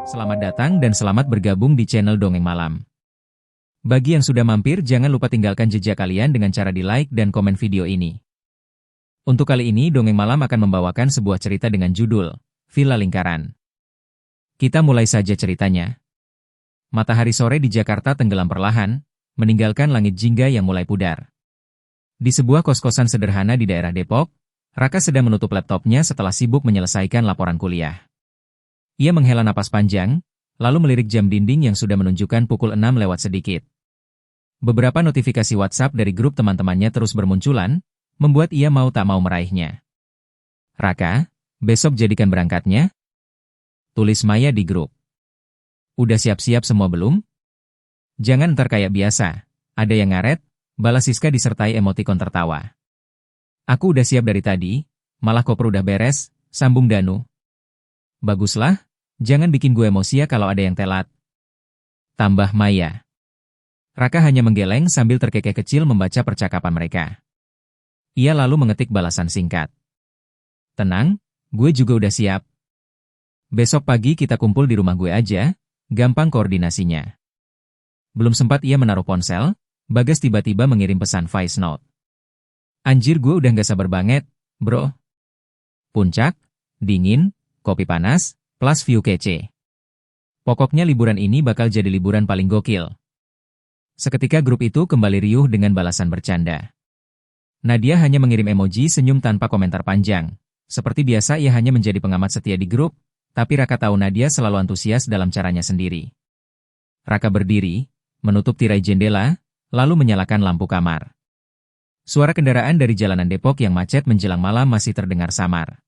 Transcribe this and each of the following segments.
Selamat datang dan selamat bergabung di channel Dongeng Malam. Bagi yang sudah mampir, jangan lupa tinggalkan jejak kalian dengan cara di like dan komen video ini. Untuk kali ini, Dongeng Malam akan membawakan sebuah cerita dengan judul Villa Lingkaran. Kita mulai saja ceritanya. Matahari sore di Jakarta tenggelam perlahan, meninggalkan langit jingga yang mulai pudar. Di sebuah kos-kosan sederhana di daerah Depok, Raka sedang menutup laptopnya setelah sibuk menyelesaikan laporan kuliah. Ia menghela napas panjang, lalu melirik jam dinding yang sudah menunjukkan pukul 6 lewat sedikit. Beberapa notifikasi WhatsApp dari grup teman-temannya terus bermunculan, membuat ia mau tak mau meraihnya. "Raka, besok jadikan berangkatnya?" tulis Maya di grup. "Udah siap-siap semua belum? Jangan ntar kayak biasa, ada yang ngaret," balas Siska disertai emotikon tertawa. "Aku udah siap dari tadi, malah koper udah beres," sambung Danu. "Baguslah, jangan bikin gue emosi ya kalau ada yang telat," tambah Maya. Raka hanya menggeleng sambil terkekeh kecil membaca percakapan mereka. Ia lalu mengetik balasan singkat. "Tenang, gue juga udah siap. Besok pagi kita kumpul di rumah gue aja, gampang koordinasinya." Belum sempat ia menaruh ponsel, Bagas tiba-tiba mengirim pesan voice note. "Anjir, gue udah gak sabar banget, bro. Puncak, dingin, kopi panas, plus view kece. Pokoknya liburan ini bakal jadi liburan paling gokil." Seketika grup itu kembali riuh dengan balasan bercanda. Nadia hanya mengirim emoji senyum tanpa komentar panjang. Seperti biasa ia hanya menjadi pengamat setia di grup, tapi Raka tahu Nadia selalu antusias dalam caranya sendiri. Raka berdiri, menutup tirai jendela, lalu menyalakan lampu kamar. Suara kendaraan dari jalanan Depok yang macet menjelang malam masih terdengar samar.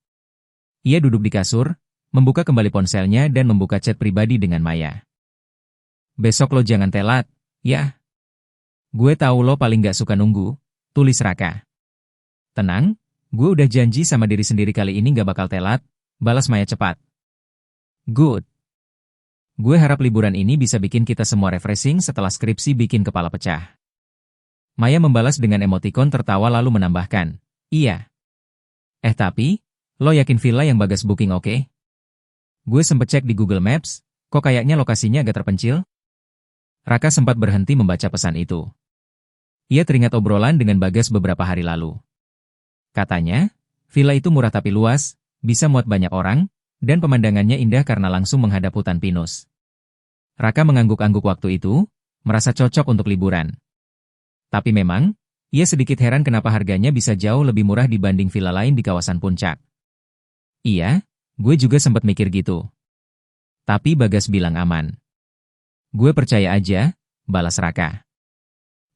Ia duduk di kasur, membuka kembali ponselnya dan membuka chat pribadi dengan Maya. "Besok lo jangan telat, ya. Gue tahu lo paling gak suka nunggu," tulis Raka. "Tenang, gue udah janji sama diri sendiri kali ini gak bakal telat," balas Maya cepat. "Good. Gue harap liburan ini bisa bikin kita semua refreshing setelah skripsi bikin kepala pecah." Maya membalas dengan emotikon tertawa lalu menambahkan, "Iya. Tapi, lo yakin villa yang Bagas booking oke? Gue sempet cek di Google Maps, kok kayaknya lokasinya agak terpencil?" Raka sempat berhenti membaca pesan itu. Ia teringat obrolan dengan Bagas beberapa hari lalu. Katanya, villa itu murah tapi luas, bisa muat banyak orang, dan pemandangannya indah karena langsung menghadap hutan pinus. Raka mengangguk-angguk waktu itu, merasa cocok untuk liburan. Tapi memang, ia sedikit heran kenapa harganya bisa jauh lebih murah dibanding villa lain di kawasan Puncak. "Iya, gue juga sempat mikir gitu. Tapi Bagas bilang aman." "Gue percaya aja," balas Raka.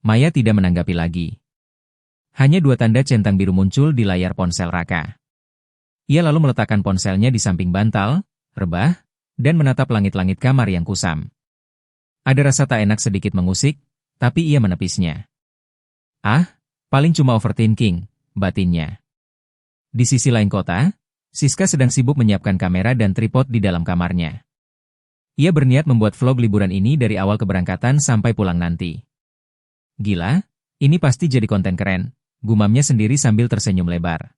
Maya tidak menanggapi lagi. Hanya 2 tanda centang biru muncul di layar ponsel Raka. Ia lalu meletakkan ponselnya di samping bantal, rebah, dan menatap langit-langit kamar yang kusam. Ada rasa tak enak sedikit mengusik, tapi ia menepisnya. Paling cuma overthinking, batinnya. Di sisi lain kota, Siska sedang sibuk menyiapkan kamera dan tripod di dalam kamarnya. Ia berniat membuat vlog liburan ini dari awal keberangkatan sampai pulang nanti. "Gila, ini pasti jadi konten keren," gumamnya sendiri sambil tersenyum lebar.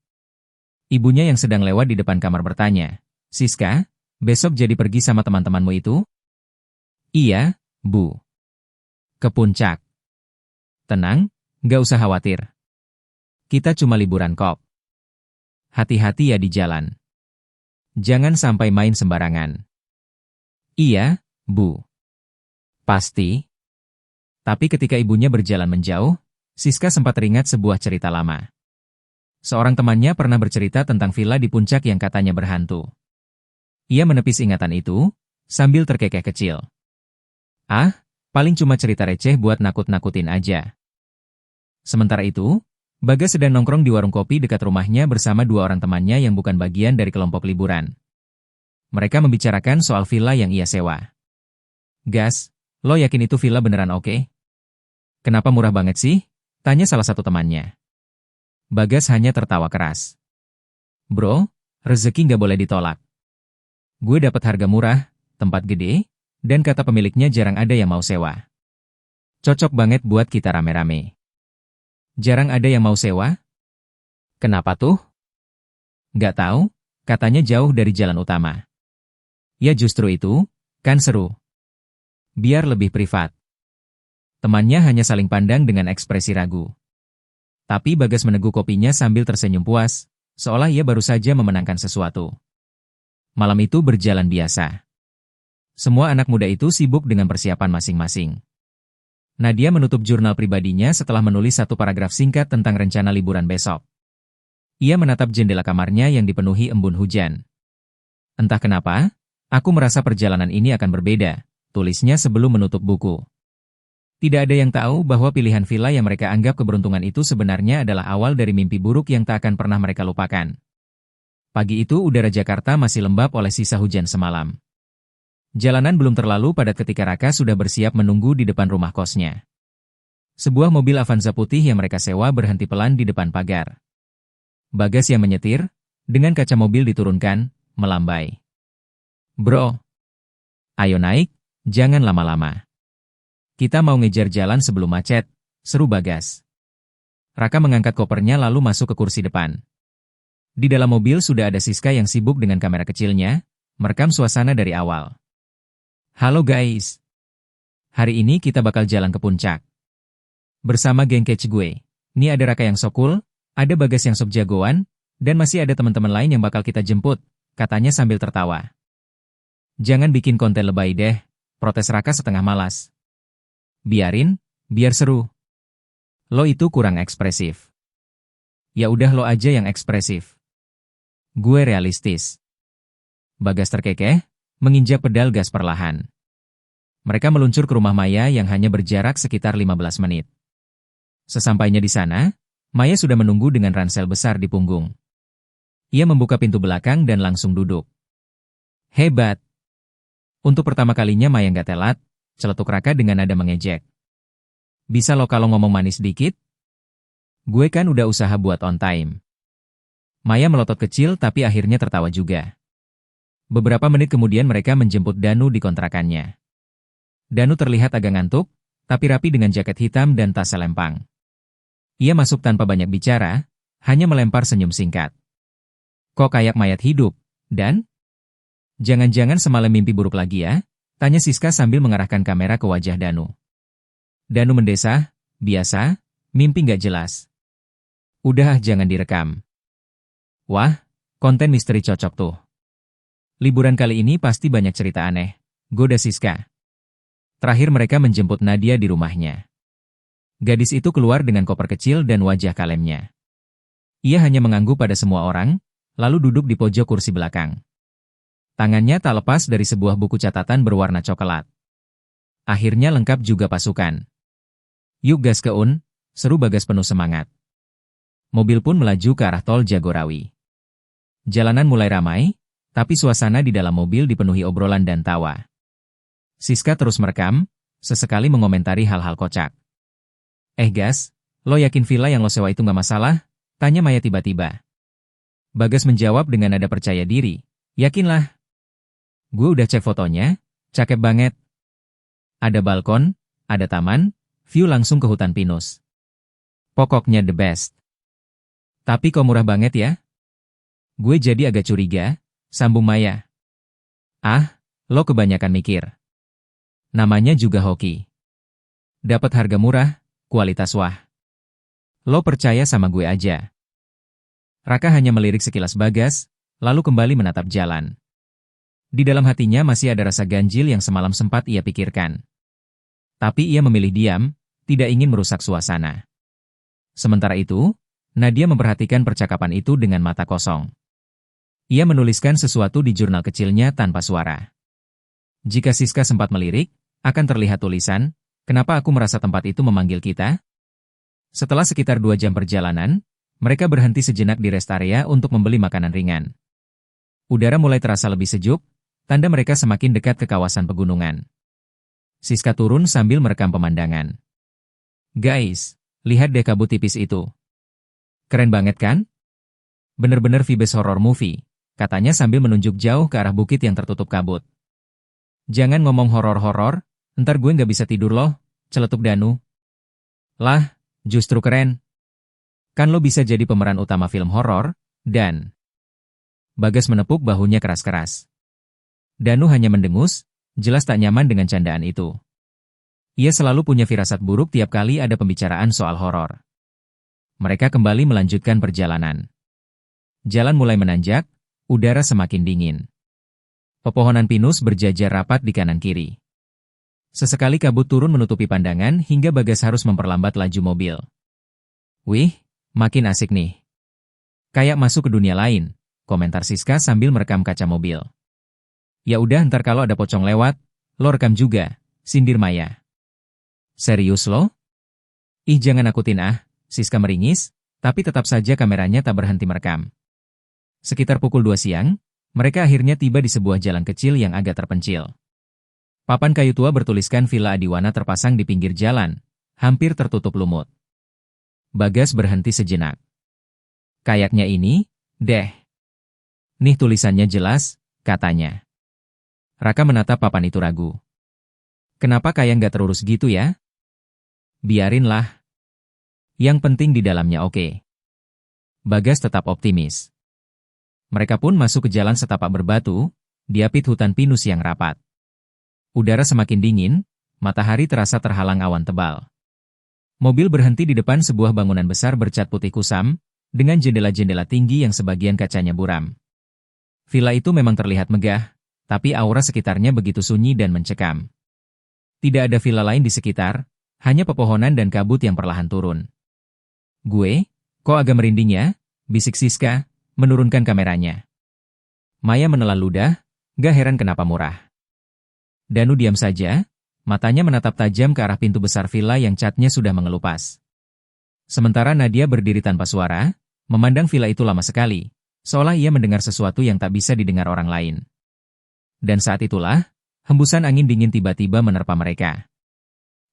Ibunya yang sedang lewat di depan kamar bertanya, "Siska, besok jadi pergi sama teman-temanmu itu?" "Iya, Bu. Ke Puncak." "Tenang, gak usah khawatir. Kita cuma liburan kok. Hati-hati ya di jalan. Jangan sampai main sembarangan." "Iya, Bu. Pasti." Tapi ketika ibunya berjalan menjauh, Siska sempat teringat sebuah cerita lama. Seorang temannya pernah bercerita tentang villa di Puncak yang katanya berhantu. Ia menepis ingatan itu, sambil terkekeh kecil. Paling cuma cerita receh buat nakut-nakutin aja." Sementara itu, Bagas sedang nongkrong di warung kopi dekat rumahnya bersama 2 orang temannya yang bukan bagian dari kelompok liburan. Mereka membicarakan soal villa yang ia sewa. "Gas, lo yakin itu villa beneran oke? Kenapa murah banget sih?" tanya salah satu temannya. Bagas hanya tertawa keras. "Bro, rezeki nggak boleh ditolak. Gue dapat harga murah, tempat gede, dan kata pemiliknya jarang ada yang mau sewa. Cocok banget buat kita rame-rame." "Jarang ada yang mau sewa? Kenapa tuh?" "Nggak tahu, katanya jauh dari jalan utama." "Ya justru itu, Kan seru. Biar lebih privat. Temannya hanya saling pandang dengan ekspresi ragu. Tapi Bagas meneguk kopinya sambil tersenyum puas, seolah ia baru saja memenangkan sesuatu. Malam itu berjalan biasa. Semua anak muda itu sibuk dengan persiapan masing-masing. Nadia menutup jurnal pribadinya setelah menulis satu paragraf singkat tentang rencana liburan besok. Ia menatap jendela kamarnya yang dipenuhi embun hujan. Entah kenapa, aku merasa perjalanan ini akan berbeda, tulisnya sebelum menutup buku. Tidak ada yang tahu bahwa pilihan villa yang mereka anggap keberuntungan itu sebenarnya adalah awal dari mimpi buruk yang tak akan pernah mereka lupakan. Pagi itu udara Jakarta masih lembab oleh sisa hujan semalam. Jalanan belum terlalu padat ketika Raka sudah bersiap menunggu di depan rumah kosnya. Sebuah mobil Avanza putih yang mereka sewa berhenti pelan di depan pagar. Bagas yang menyetir, dengan kaca mobil diturunkan, melambai. Bro, ayo naik, jangan lama-lama. Kita mau ngejar jalan sebelum macet, seru Bagas. Raka mengangkat kopernya lalu masuk ke kursi depan. Di dalam mobil sudah ada Siska yang sibuk dengan kamera kecilnya, merekam suasana dari awal. Halo guys. Hari ini kita bakal jalan ke puncak. Bersama geng catch gue. Nih ada Raka yang sokul, ada Bagas yang sob jagoan, dan masih ada teman-teman lain yang bakal kita jemput, katanya sambil tertawa. Jangan bikin konten lebay deh, protes Raka setengah malas. Biarin, biar seru. Lo itu kurang ekspresif. Ya udah lo aja yang ekspresif. Gue realistis. Bagas terkekeh, menginjak pedal gas perlahan. Mereka meluncur ke rumah Maya yang hanya berjarak sekitar 15 menit. Sesampainya di sana, Maya sudah menunggu dengan ransel besar di punggung. Ia membuka pintu belakang dan langsung duduk. Hebat. Untuk pertama kalinya Maya nggak telat, celetuk Raka dengan nada mengejek. Bisa lo kalau ngomong manis dikit? Gue kan udah usaha buat on time. Maya melotot kecil tapi akhirnya tertawa juga. Beberapa menit kemudian mereka menjemput Danu di kontrakannya. Danu terlihat agak ngantuk, tapi rapi dengan jaket hitam dan tas selempang. Ia masuk tanpa banyak bicara, hanya melempar senyum singkat. Kok kayak mayat hidup, Dan? Jangan-jangan semalam mimpi buruk lagi ya? Tanya Siska sambil mengarahkan kamera ke wajah Danu. Danu mendesah, biasa, mimpi nggak jelas. Udah jangan direkam. Wah, konten misteri cocok tuh. Liburan kali ini pasti banyak cerita aneh, goda Siska. Terakhir mereka menjemput Nadia di rumahnya. Gadis itu keluar dengan koper kecil dan wajah kalemnya. Ia hanya mengangguk pada semua orang, lalu duduk di pojok kursi belakang. Tangannya tak lepas dari sebuah buku catatan berwarna coklat. Akhirnya lengkap juga pasukan. Yuk gas ke Un, seru Bagas penuh semangat. Mobil pun melaju ke arah tol Jagorawi. Jalanan mulai ramai, tapi suasana di dalam mobil dipenuhi obrolan dan tawa. Siska terus merekam, sesekali mengomentari hal-hal kocak. Gas, lo yakin villa yang lo sewa itu nggak masalah? Tanya Maya tiba-tiba. Bagas menjawab dengan nada percaya diri. Yakinlah. Gue udah cek fotonya, cakep banget. Ada balkon, ada taman, view langsung ke hutan pinus. Pokoknya the best. Tapi kok murah banget ya? Gue jadi agak curiga, sambung Maya. Ah, lo kebanyakan mikir. Namanya juga hoki. Dapat harga murah, kualitas wah. Lo percaya sama gue aja. Raka hanya melirik sekilas Bagas, lalu kembali menatap jalan. Di dalam hatinya masih ada rasa ganjil yang semalam sempat ia pikirkan. Tapi ia memilih diam, tidak ingin merusak suasana. Sementara itu, Nadia memperhatikan percakapan itu dengan mata kosong. Ia menuliskan sesuatu di jurnal kecilnya tanpa suara. Jika Siska sempat melirik, akan terlihat tulisan, kenapa aku merasa tempat itu memanggil kita? Setelah sekitar 2 jam perjalanan, mereka berhenti sejenak di rest area untuk membeli makanan ringan. Udara mulai terasa lebih sejuk, tanda mereka semakin dekat ke kawasan pegunungan. Siska turun sambil merekam pemandangan. Guys, lihat deh kabut tipis itu. Keren banget kan? Bener-bener vibes horror movie, katanya sambil menunjuk jauh ke arah bukit yang tertutup kabut. Jangan ngomong horor-horor, ntar gue nggak bisa tidur loh, celetuk Danu. Lah, justru keren. Kan lo bisa jadi pemeran utama film horor, Dan. Bagas menepuk bahunya keras-keras. Danu hanya mendengus, jelas tak nyaman dengan candaan itu. Ia selalu punya firasat buruk tiap kali ada pembicaraan soal horor. Mereka kembali melanjutkan perjalanan. Jalan mulai menanjak, udara semakin dingin. Pepohonan pinus berjajar rapat di kanan kiri. Sesekali kabut turun menutupi pandangan hingga Bagas harus memperlambat laju mobil. Wih, makin asik nih. Kayak masuk ke dunia lain, komentar Siska sambil merekam kaca mobil. Ya udah ntar kalau ada pocong lewat, lo rekam juga, sindir Maya. Serius lo? Ih jangan nakutin ah, Siska meringis, tapi tetap saja kameranya tak berhenti merekam. Sekitar pukul 2 siang, mereka akhirnya tiba di sebuah jalan kecil yang agak terpencil. Papan kayu tua bertuliskan Villa Adiwana terpasang di pinggir jalan, hampir tertutup lumut. Bagas berhenti sejenak. Kayaknya ini, deh. Nih tulisannya jelas, katanya. Raka menatap papan itu ragu. Kenapa kayak nggak terurus gitu ya? Biarinlah. Yang penting di dalamnya oke. Bagas tetap optimis. Mereka pun masuk ke jalan setapak berbatu, diapit hutan pinus yang rapat. Udara semakin dingin, matahari terasa terhalang awan tebal. Mobil berhenti di depan sebuah bangunan besar bercat putih kusam, dengan jendela-jendela tinggi yang sebagian kacanya buram. Villa itu memang terlihat megah, tapi aura sekitarnya begitu sunyi dan mencekam. Tidak ada villa lain di sekitar, hanya pepohonan dan kabut yang perlahan turun. Gue, kok agak merinding ya? Bisik Siska, menurunkan kameranya. Maya menelan ludah, gak heran kenapa murah. Danu diam saja, matanya menatap tajam ke arah pintu besar villa yang catnya sudah mengelupas. Sementara Nadia berdiri tanpa suara, memandang villa itu lama sekali, seolah ia mendengar sesuatu yang tak bisa didengar orang lain. Dan saat itulah, hembusan angin dingin tiba-tiba menerpa mereka.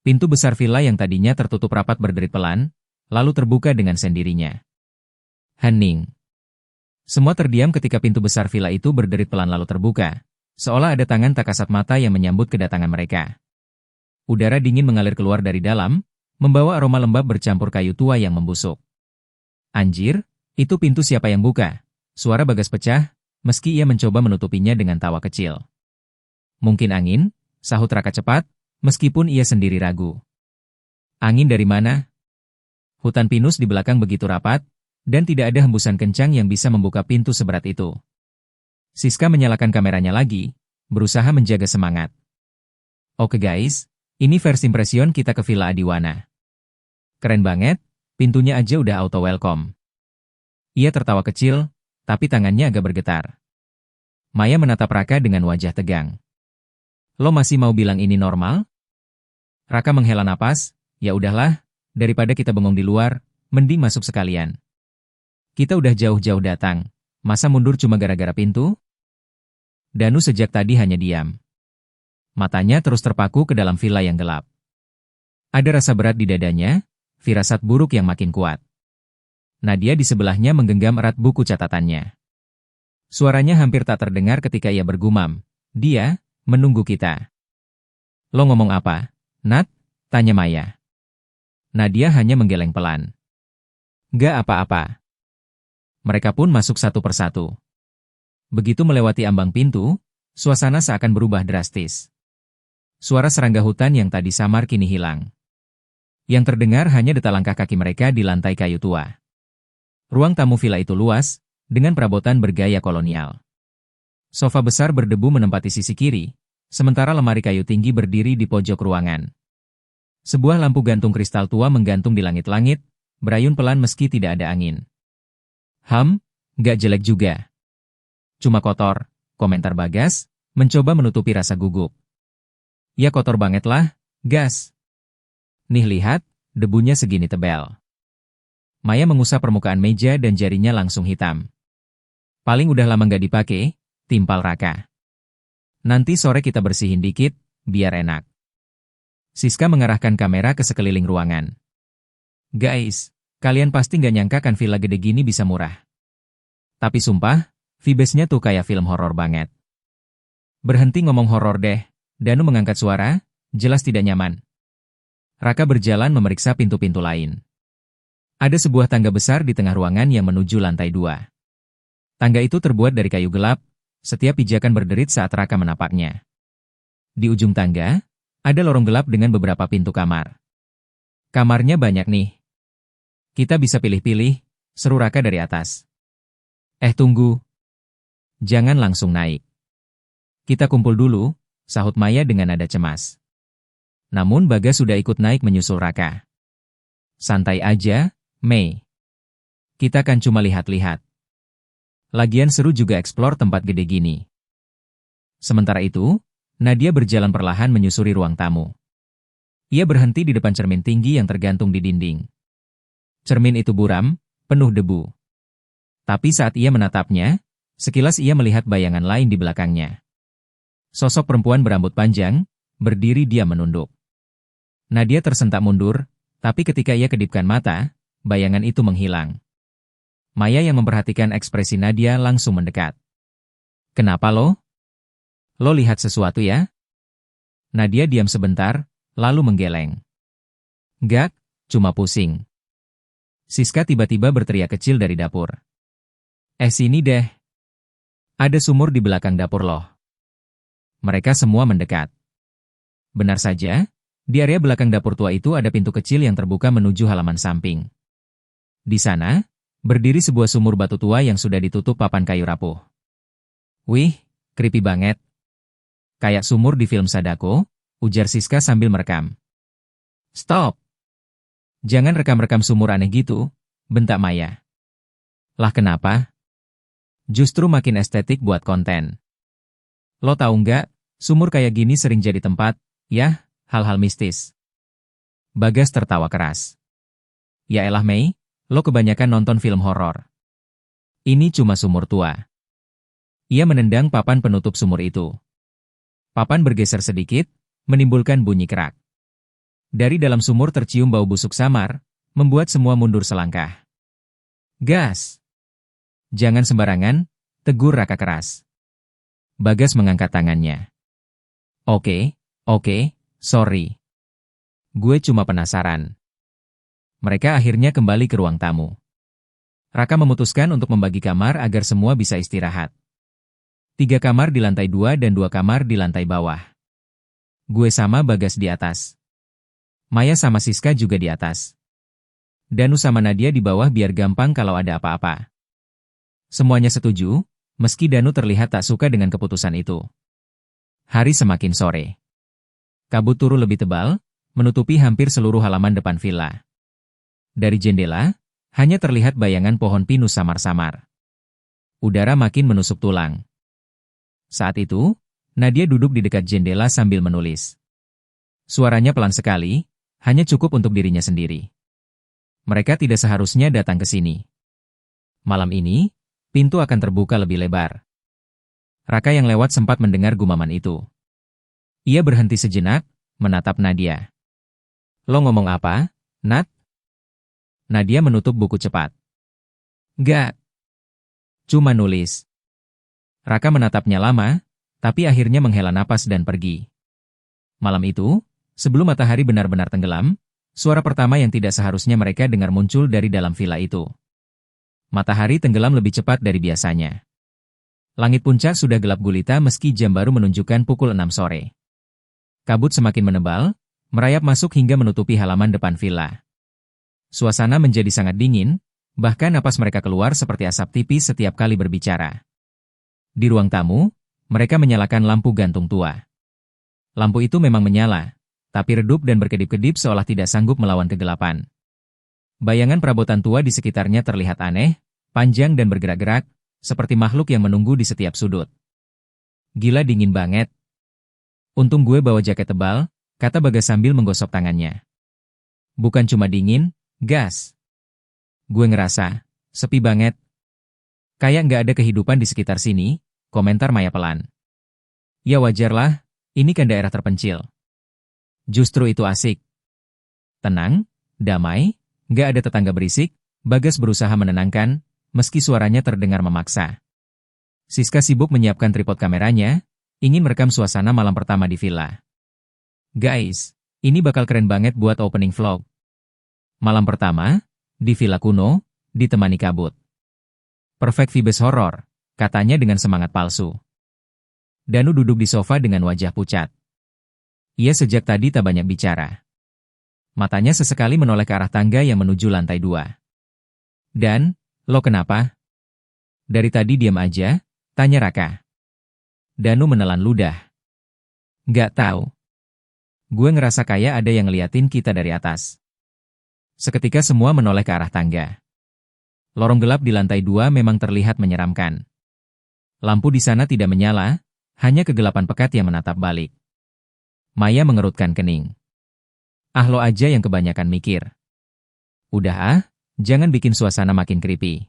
Pintu besar villa yang tadinya tertutup rapat berderit pelan, lalu terbuka dengan sendirinya. Hening. Semua terdiam ketika pintu besar villa itu berderit pelan lalu terbuka, seolah ada tangan tak kasat mata yang menyambut kedatangan mereka. Udara dingin mengalir keluar dari dalam, membawa aroma lembab bercampur kayu tua yang membusuk. Anjir, itu pintu siapa yang buka? Suara Bagas pecah, meski ia mencoba menutupinya dengan tawa kecil. Mungkin angin, sahut Raka cepat, meskipun ia sendiri ragu. Angin dari mana? Hutan pinus di belakang begitu rapat, dan tidak ada hembusan kencang yang bisa membuka pintu seberat itu. Siska menyalakan kameranya lagi, berusaha menjaga semangat. Oke guys, ini first impression kita ke Villa Adiwana. Keren banget, pintunya aja udah auto welcome. Ia tertawa kecil, tapi tangannya agak bergetar. Maya menatap Raka dengan wajah tegang. Lo masih mau bilang ini normal? Raka menghela napas, ya udahlah, daripada kita bengong di luar, mending masuk sekalian. Kita udah jauh-jauh datang, masa mundur cuma gara-gara pintu? Danu sejak tadi hanya diam. Matanya terus terpaku ke dalam villa yang gelap. Ada rasa berat di dadanya, firasat buruk yang makin kuat. Nadia di sebelahnya menggenggam erat buku catatannya. Suaranya hampir tak terdengar ketika ia bergumam, dia menunggu kita. Lo ngomong apa, Nat? Tanya Maya. Nadia hanya menggeleng pelan. Gak apa-apa. Mereka pun masuk satu persatu. Begitu melewati ambang pintu, suasana seakan berubah drastis. Suara serangga hutan yang tadi samar kini hilang. Yang terdengar hanya detak langkah kaki mereka di lantai kayu tua. Ruang tamu villa itu luas, dengan perabotan bergaya kolonial. Sofa besar berdebu menempati sisi kiri, sementara lemari kayu tinggi berdiri di pojok ruangan. Sebuah lampu gantung kristal tua menggantung di langit-langit, berayun pelan meski tidak ada angin. Gak jelek juga. Cuma kotor, komentar Bagas, mencoba menutupi rasa gugup. Ya kotor banget lah, gas. Nih lihat, debunya segini tebal. Maya mengusap permukaan meja dan jarinya langsung hitam. Paling udah lama nggak dipakai, timpal Raka. Nanti sore kita bersihin dikit, biar enak. Siska mengarahkan kamera ke sekeliling ruangan. Guys, kalian pasti nggak nyangka kan villa gede gini bisa murah. Tapi sumpah, vibesnya tuh kayak film horor banget. Berhenti ngomong horor deh, Danu mengangkat suara, jelas tidak nyaman. Raka berjalan memeriksa pintu-pintu lain. Ada sebuah tangga besar di tengah ruangan yang menuju lantai 2. Tangga itu terbuat dari kayu gelap, setiap pijakan berderit saat Raka menapaknya. Di ujung tangga, ada lorong gelap dengan beberapa pintu kamar. Kamarnya banyak nih. Kita bisa pilih-pilih, seru Raka dari atas. Tunggu. Jangan langsung naik. Kita kumpul dulu, sahut Maya dengan nada cemas. Namun Bagas sudah ikut naik menyusul Raka. Santai aja, Mei. Kita kan cuma lihat-lihat. Lagian seru juga eksplor tempat gede gini. Sementara itu, Nadia berjalan perlahan menyusuri ruang tamu. Ia berhenti di depan cermin tinggi yang tergantung di dinding. Cermin itu buram, penuh debu. Tapi saat ia menatapnya, sekilas ia melihat bayangan lain di belakangnya. Sosok perempuan berambut panjang, berdiri diam menunduk. Nadia tersentak mundur, tapi ketika ia kedipkan mata, bayangan itu menghilang. Maya yang memperhatikan ekspresi Nadia langsung mendekat. Kenapa lo? Lo lihat sesuatu ya? Nadia diam sebentar, lalu menggeleng. Gak, cuma pusing. Siska tiba-tiba berteriak kecil dari dapur. Sini deh. Ada sumur di belakang dapur loh. Mereka semua mendekat. Benar saja, di area belakang dapur tua itu ada pintu kecil yang terbuka menuju halaman samping. Di sana, berdiri sebuah sumur batu tua yang sudah ditutup papan kayu rapuh. Wih, creepy banget. Kayak sumur di film Sadako, ujar Siska sambil merekam. Stop! Jangan rekam-rekam sumur aneh gitu, bentak Maya. Lah kenapa? Justru makin estetik buat konten. Lo tahu nggak, sumur kayak gini sering jadi tempat, ya, hal-hal mistis. Bagas tertawa keras. Ya elah Mei, lo kebanyakan nonton film horor. Ini cuma sumur tua. Ia menendang papan penutup sumur itu. Papan bergeser sedikit, menimbulkan bunyi kerak. Dari dalam sumur tercium bau busuk samar, membuat semua mundur selangkah. Gas! Jangan sembarangan, tegur Raka keras. Bagas mengangkat tangannya. Oke, sorry. Gue cuma penasaran. Mereka akhirnya kembali ke ruang tamu. Raka memutuskan untuk membagi kamar agar semua bisa istirahat. 3 kamar di lantai 2 dan 2 kamar di lantai bawah. Gue sama Bagas di atas. Maya sama Siska juga di atas. Danu sama Nadia di bawah biar gampang kalau ada apa-apa. Semuanya setuju, meski Danu terlihat tak suka dengan keputusan itu. Hari semakin sore. Kabut turun lebih tebal, menutupi hampir seluruh halaman depan villa. Dari jendela, hanya terlihat bayangan pohon pinus samar-samar. Udara makin menusuk tulang. Saat itu, Nadia duduk di dekat jendela sambil menulis. Suaranya pelan sekali, hanya cukup untuk dirinya sendiri. Mereka tidak seharusnya datang ke sini. Malam ini, pintu akan terbuka lebih lebar. Raka yang lewat sempat mendengar gumaman itu. Ia berhenti sejenak, menatap Nadia. Lo ngomong apa, Nat? Nadia menutup buku cepat. Gak. Cuma nulis. Raka menatapnya lama, tapi akhirnya menghela napas dan pergi. Malam itu, sebelum matahari benar-benar tenggelam, suara pertama yang tidak seharusnya mereka dengar muncul dari dalam villa itu. Matahari tenggelam lebih cepat dari biasanya. Langit puncak sudah gelap gulita meski jam baru menunjukkan pukul 6 sore. Kabut semakin menebal, merayap masuk hingga menutupi halaman depan villa. Suasana menjadi sangat dingin, bahkan napas mereka keluar seperti asap tipis setiap kali berbicara. Di ruang tamu, mereka menyalakan lampu gantung tua. Lampu itu memang menyala, tapi redup dan berkedip-kedip seolah tidak sanggup melawan kegelapan. Bayangan perabotan tua di sekitarnya terlihat aneh, panjang dan bergerak-gerak, seperti makhluk yang menunggu di setiap sudut. Gila dingin banget. Untung gue bawa jaket tebal, kata Bagas sambil menggosok tangannya. Bukan cuma dingin, gas. Gue ngerasa, sepi banget. Kayak nggak ada kehidupan di sekitar sini, komentar Maya pelan. Ya wajarlah, ini kan daerah terpencil. Justru itu asik. Tenang, damai, nggak ada tetangga berisik, Bagas berusaha menenangkan, meski suaranya terdengar memaksa. Siska sibuk menyiapkan tripod kameranya, ingin merekam suasana malam pertama di villa. Guys, ini bakal keren banget buat opening vlog. Malam pertama, di villa kuno, ditemani kabut. Perfect vibes horor, katanya dengan semangat palsu. Danu duduk di sofa dengan wajah pucat. Ia sejak tadi tak banyak bicara. Matanya sesekali menoleh ke arah tangga yang menuju lantai 2. Dan, lo kenapa? Dari tadi diam aja, tanya Raka. Danu menelan ludah. Gak tahu. Gue ngerasa kayak ada yang ngeliatin kita dari atas. Seketika semua menoleh ke arah tangga. Lorong gelap di lantai 2 memang terlihat menyeramkan. Lampu di sana tidak menyala, hanya kegelapan pekat yang menatap balik. Maya mengerutkan kening. Ah lo aja yang kebanyakan mikir. Udah ah, jangan bikin suasana makin creepy.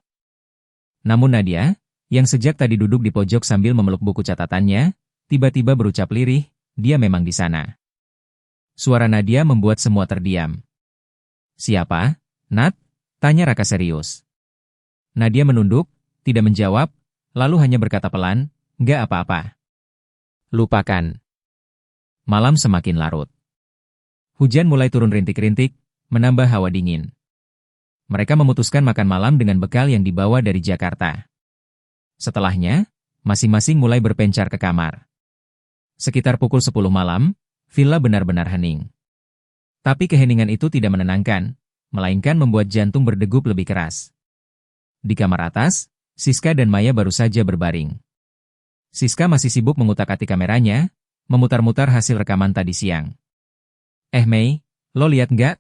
Namun Nadia, yang sejak tadi duduk di pojok sambil memeluk buku catatannya, tiba-tiba berucap lirih, dia memang di sana. Suara Nadia membuat semua terdiam. Siapa? Nat? Tanya Raka serius. Nadia menunduk, tidak menjawab, lalu hanya berkata pelan, nggak apa-apa. Lupakan. Malam semakin larut. Hujan mulai turun rintik-rintik, menambah hawa dingin. Mereka memutuskan makan malam dengan bekal yang dibawa dari Jakarta. Setelahnya, masing-masing mulai berpencar ke kamar. Sekitar pukul 10 malam, villa benar-benar hening. Tapi keheningan itu tidak menenangkan, melainkan membuat jantung berdegup lebih keras. Di kamar atas, Siska dan Maya baru saja berbaring. Siska masih sibuk mengutak-atik kameranya, memutar-mutar hasil rekaman tadi siang. Mei, lo lihat nggak?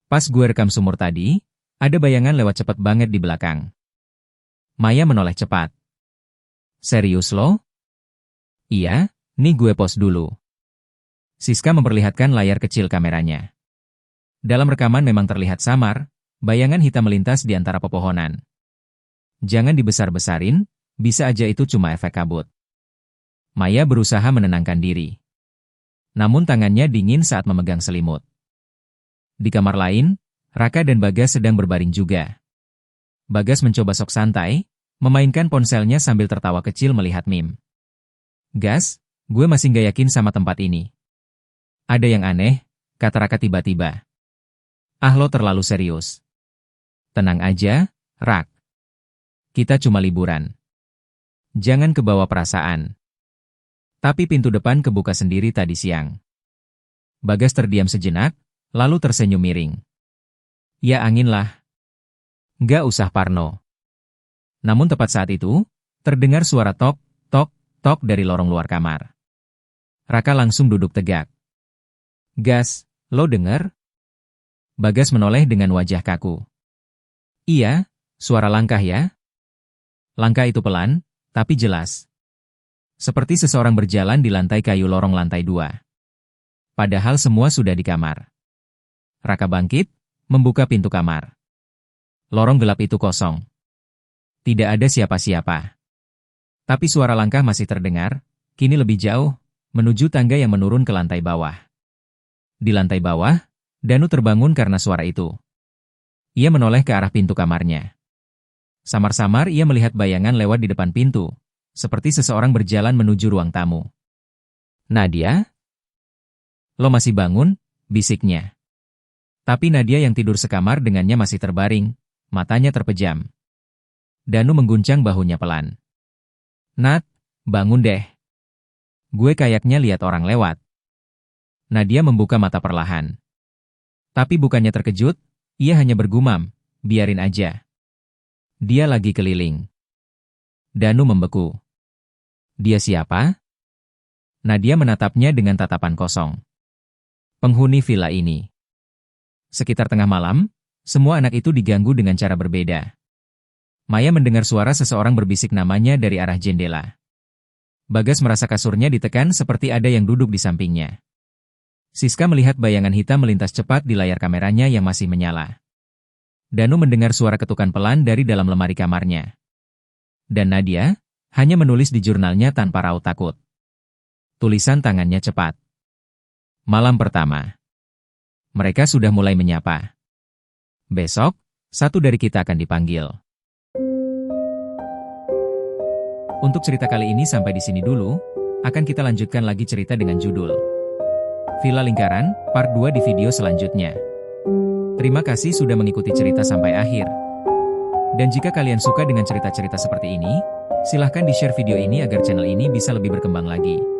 Pas gue rekam sumur tadi, ada bayangan lewat cepat banget di belakang. Maya menoleh cepat. Serius lo? Iya, nih gue pause dulu. Siska memperlihatkan layar kecil kameranya. Dalam rekaman memang terlihat samar, bayangan hitam melintas di antara pepohonan. Jangan dibesar-besarin, bisa aja itu cuma efek kabut. Maya berusaha menenangkan diri. Namun tangannya dingin saat memegang selimut. Di kamar lain, Raka dan Bagas sedang berbaring juga. Bagas mencoba sok santai, memainkan ponselnya sambil tertawa kecil melihat meme. Gas, gue masih gak yakin sama tempat ini. Ada yang aneh, kata Raka tiba-tiba. Ah lo terlalu serius. Tenang aja, Rak. Kita cuma liburan. Jangan kebawa perasaan. Tapi pintu depan kebuka sendiri tadi siang. Bagas terdiam sejenak, lalu tersenyum miring. Ya angin lah. Nggak usah parno. Namun tepat saat itu, terdengar suara tok, tok, tok dari lorong luar kamar. Raka langsung duduk tegak. Gas, lo denger? Bagas menoleh dengan wajah kaku. Iya, suara langkah ya. Langkah itu pelan, tapi jelas. Seperti seseorang berjalan di lantai kayu lorong lantai 2. Padahal semua sudah di kamar. Raka bangkit, membuka pintu kamar. Lorong gelap itu kosong. Tidak ada siapa-siapa. Tapi suara langkah masih terdengar, kini lebih jauh, menuju tangga yang menurun ke lantai bawah. Di lantai bawah, Danu terbangun karena suara itu. Ia menoleh ke arah pintu kamarnya. Samar-samar ia melihat bayangan lewat di depan pintu, seperti seseorang berjalan menuju ruang tamu. Nadia? Lo masih bangun? Bisiknya. Tapi Nadia yang tidur sekamar dengannya masih terbaring, matanya terpejam. Danu mengguncang bahunya pelan. Nat, bangun deh. Gue kayaknya lihat orang lewat. Nadia membuka mata perlahan. Tapi bukannya terkejut, ia hanya bergumam, biarin aja. Dia lagi keliling. Danu membeku. Dia siapa? Nadia menatapnya dengan tatapan kosong. Penghuni villa ini. Sekitar tengah malam, semua anak itu diganggu dengan cara berbeda. Maya mendengar suara seseorang berbisik namanya dari arah jendela. Bagas merasa kasurnya ditekan seperti ada yang duduk di sampingnya. Siska melihat bayangan hitam melintas cepat di layar kameranya yang masih menyala. Danu mendengar suara ketukan pelan dari dalam lemari kamarnya. Dan Nadia hanya menulis di jurnalnya tanpa raut takut. Tulisan tangannya cepat. Malam pertama. Mereka sudah mulai menyapa. Besok, satu dari kita akan dipanggil. Untuk cerita kali ini sampai di sini dulu, akan kita lanjutkan lagi cerita dengan judul Villa Lingkaran, part 2 di video selanjutnya. Terima kasih sudah mengikuti cerita sampai akhir. Dan jika kalian suka dengan cerita-cerita seperti ini, silahkan di-share video ini agar channel ini bisa lebih berkembang lagi.